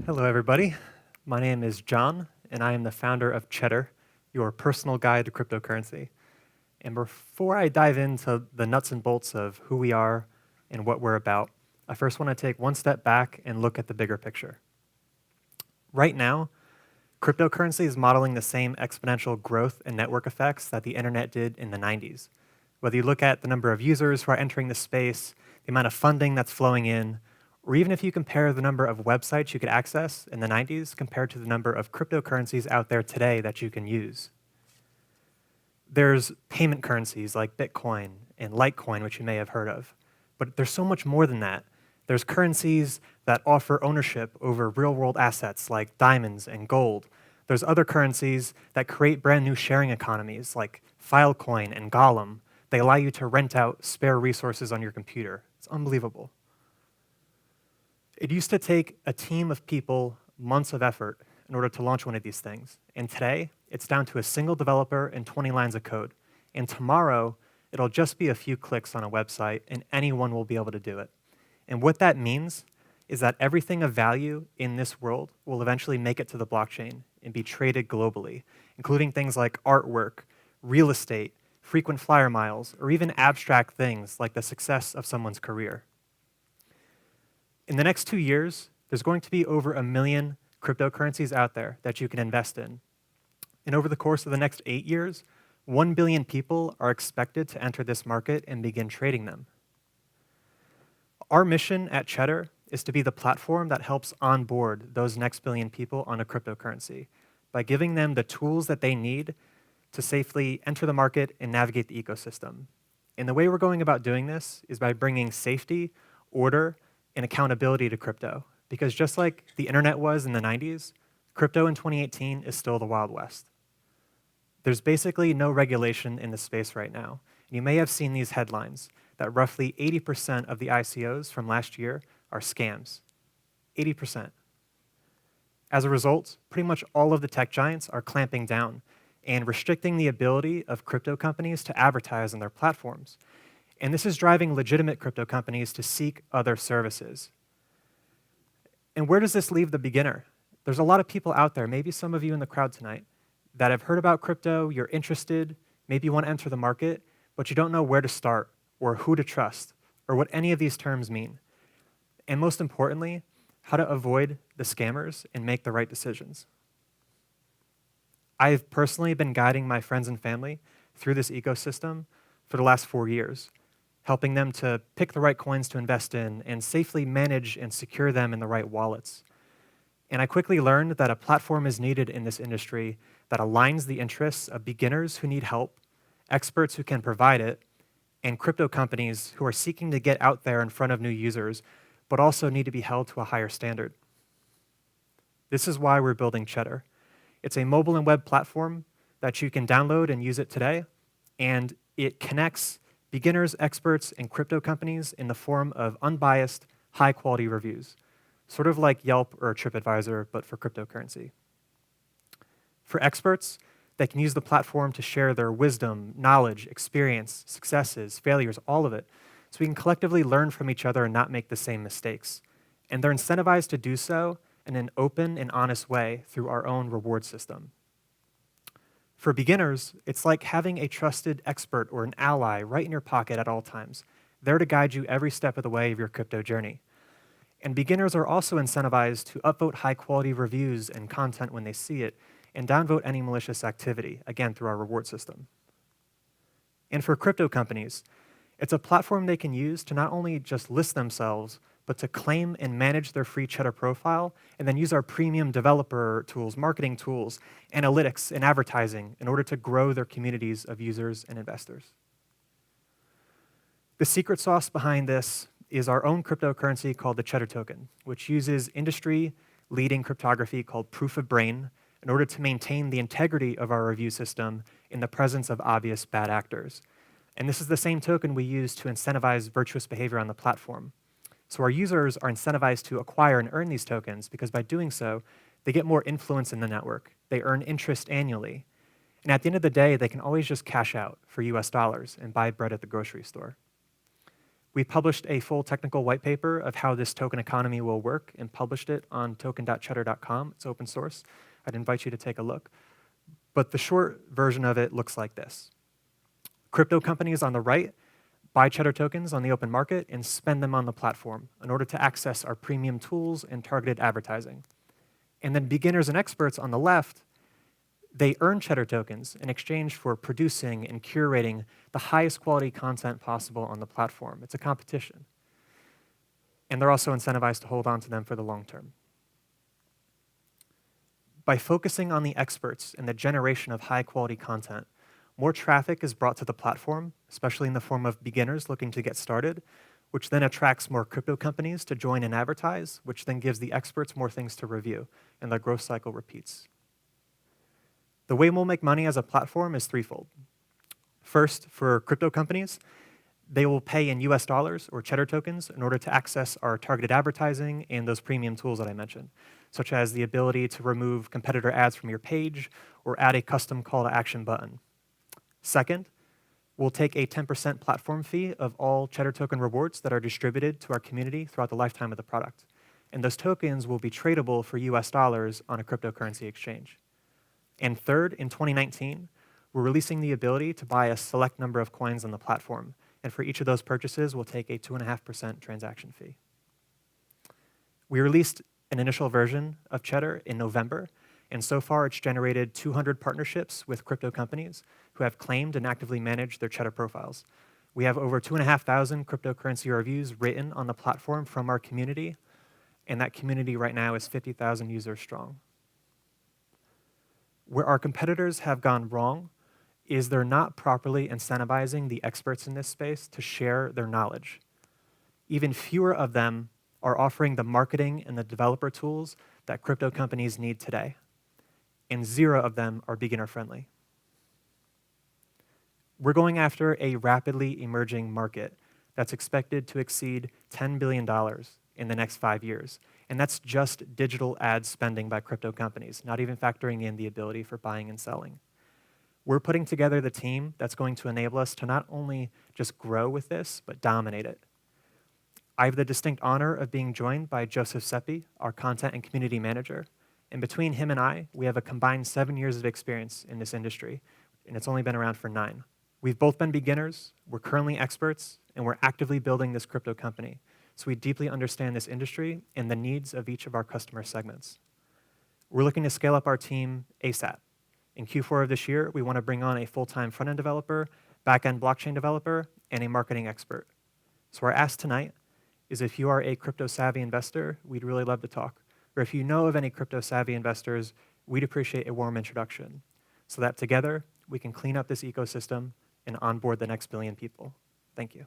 Hello, everybody. My name is John, and I am the founder of Cheddur, your personal guide to cryptocurrency. And before I dive into the nuts and bolts of who we are and what we're about, I first want to take one step back and look at the bigger picture. Right now, cryptocurrency is modeling the same exponential growth and network effects that the internet did in the 90s. Whether you look at the number of users who are entering the space, the amount of funding that's flowing in, or even if you compare the number of websites you could access in the 90s compared to the number of cryptocurrencies out there today that you can use. There's payment currencies like Bitcoin and Litecoin, which you may have heard of. But there's so much more than that. There's currencies that offer ownership over real-world assets like diamonds and gold. There's other currencies that create brand new sharing economies like Filecoin and Golem. They allow you to rent out spare resources on your computer. It's unbelievable. It used to take a team of people months of effort in order to launch one of these things. And today, it's down to a single developer and 20 lines of code. And tomorrow, it'll just be a few clicks on a website, and anyone will be able to do it. And what that means is that everything of value in this world will eventually make it to the blockchain and be traded globally, including things like artwork, real estate, frequent flyer miles, or even abstract things like the success of someone's career. In the next 2 years, there's going to be over 1 million cryptocurrencies out there that you can invest in. And over the course of the next 8 years, 1 billion people are expected to enter this market and begin trading them. Our mission at Cheddur is to be the platform that helps onboard those next billion people on a cryptocurrency by giving them the tools that they need to safely enter the market and navigate the ecosystem. And the way we're going about doing this is by bringing safety, order, and accountability to crypto. Because just like the internet was in the 90s, crypto in 2018 is still the Wild West. There's basically no regulation in the space right now. And you may have seen these headlines that roughly 80% of the ICOs from last year are scams. 80%. As a result, pretty much all of the tech giants are clamping down and restricting the ability of crypto companies to advertise on their platforms. And this is driving legitimate crypto companies to seek other services. And where does this leave the beginner? There's a lot of people out there, maybe some of you in the crowd tonight, that have heard about crypto, you're interested, maybe you want to enter the market, but you don't know where to start or who to trust or what any of these terms mean. And most importantly, how to avoid the scammers and make the right decisions. I've personally been guiding my friends and family through this ecosystem for the last 4 years, helping them to pick the right coins to invest in and safely manage and secure them in the right wallets. And I quickly learned that a platform is needed in this industry that aligns the interests of beginners who need help, experts who can provide it, and crypto companies who are seeking to get out there in front of new users, but also need to be held to a higher standard. This is why we're building Cheddur. It's a mobile and web platform that you can download and use it today, and it connects beginners, experts, and crypto companies in the form of unbiased, high-quality reviews, sort of like Yelp or TripAdvisor, but for cryptocurrency. For experts, they can use the platform to share their wisdom, knowledge, experience, successes, failures, all of it, so we can collectively learn from each other and not make the same mistakes. And they're incentivized to do so in an open and honest way through our own reward system. For beginners, it's like having a trusted expert or an ally right in your pocket at all times, there to guide you every step of the way of your crypto journey. And beginners are also incentivized to upvote high-quality reviews and content when they see it, and downvote any malicious activity, again, through our reward system. And for crypto companies, it's a platform they can use to not only just list themselves, but to claim and manage their free Cheddur profile, and then use our premium developer tools, marketing tools, analytics, and advertising in order to grow their communities of users and investors. The secret sauce behind this is our own cryptocurrency called the Cheddur token, which uses industry-leading cryptography called proof of brain in order to maintain the integrity of our review system in the presence of obvious bad actors. And this is the same token we use to incentivize virtuous behavior on the platform. So our users are incentivized to acquire and earn these tokens because by doing so, they get more influence in the network. They earn interest annually. And at the end of the day, they can always just cash out for US dollars and buy bread at the grocery store. We published a full technical white paper of how this token economy will work and published it on token.cheddur.com. It's open source. I'd invite you to take a look. But the short version of it looks like this. Crypto companies on the right buy Cheddar tokens on the open market and spend them on the platform in order to access our premium tools and targeted advertising. And then beginners and experts on the left, they earn Cheddar tokens in exchange for producing and curating the highest quality content possible on the platform. It's a competition. And they're also incentivized to hold on to them for the long term. By focusing on the experts and the generation of high quality content, more traffic is brought to the platform, especially in the form of beginners looking to get started, which then attracts more crypto companies to join and advertise, which then gives the experts more things to review, and the growth cycle repeats. The way we'll make money as a platform is threefold. First, for crypto companies, they will pay in US dollars or Cheddar tokens in order to access our targeted advertising and those premium tools that I mentioned, such as the ability to remove competitor ads from your page or add a custom call to action button. Second, we'll take a 10% platform fee of all Cheddar token rewards that are distributed to our community throughout the lifetime of the product. And those tokens will be tradable for US dollars on a cryptocurrency exchange. And third, in 2019, we're releasing the ability to buy a select number of coins on the platform. And for each of those purchases, we'll take a 2.5% transaction fee. We released an initial version of Cheddar in November, and so far it's generated 200 partnerships with crypto companies who have claimed and actively managed their Cheddar profiles. We have over 2,500 cryptocurrency reviews written on the platform from our community, and that community right now is 50,000 users strong. Where our competitors have gone wrong is they're not properly incentivizing the experts in this space to share their knowledge. Even fewer of them are offering the marketing and the developer tools that crypto companies need today, and 0 of them are beginner-friendly. We're going after a rapidly emerging market that's expected to exceed $10 billion in the next 5 years, and that's just digital ad spending by crypto companies, not even factoring in the ability for buying and selling. We're putting together the team that's going to enable us to not only just grow with this, but dominate it. I have the distinct honor of being joined by Joseph Seppi, our content and community manager, and between him and I, we have a combined 7 years of experience in this industry, and it's only been around for 9. We've both been beginners, we're currently experts, and we're actively building this crypto company. So we deeply understand this industry and the needs of each of our customer segments. We're looking to scale up our team ASAP. In Q4 of this year, we want to bring on a full-time front-end developer, back-end blockchain developer, and a marketing expert. So our ask tonight is if you are a crypto-savvy investor, we'd really love to talk. Or if you know of any crypto-savvy investors, we'd appreciate a warm introduction so that together we can clean up this ecosystem and onboard the next billion people. Thank you.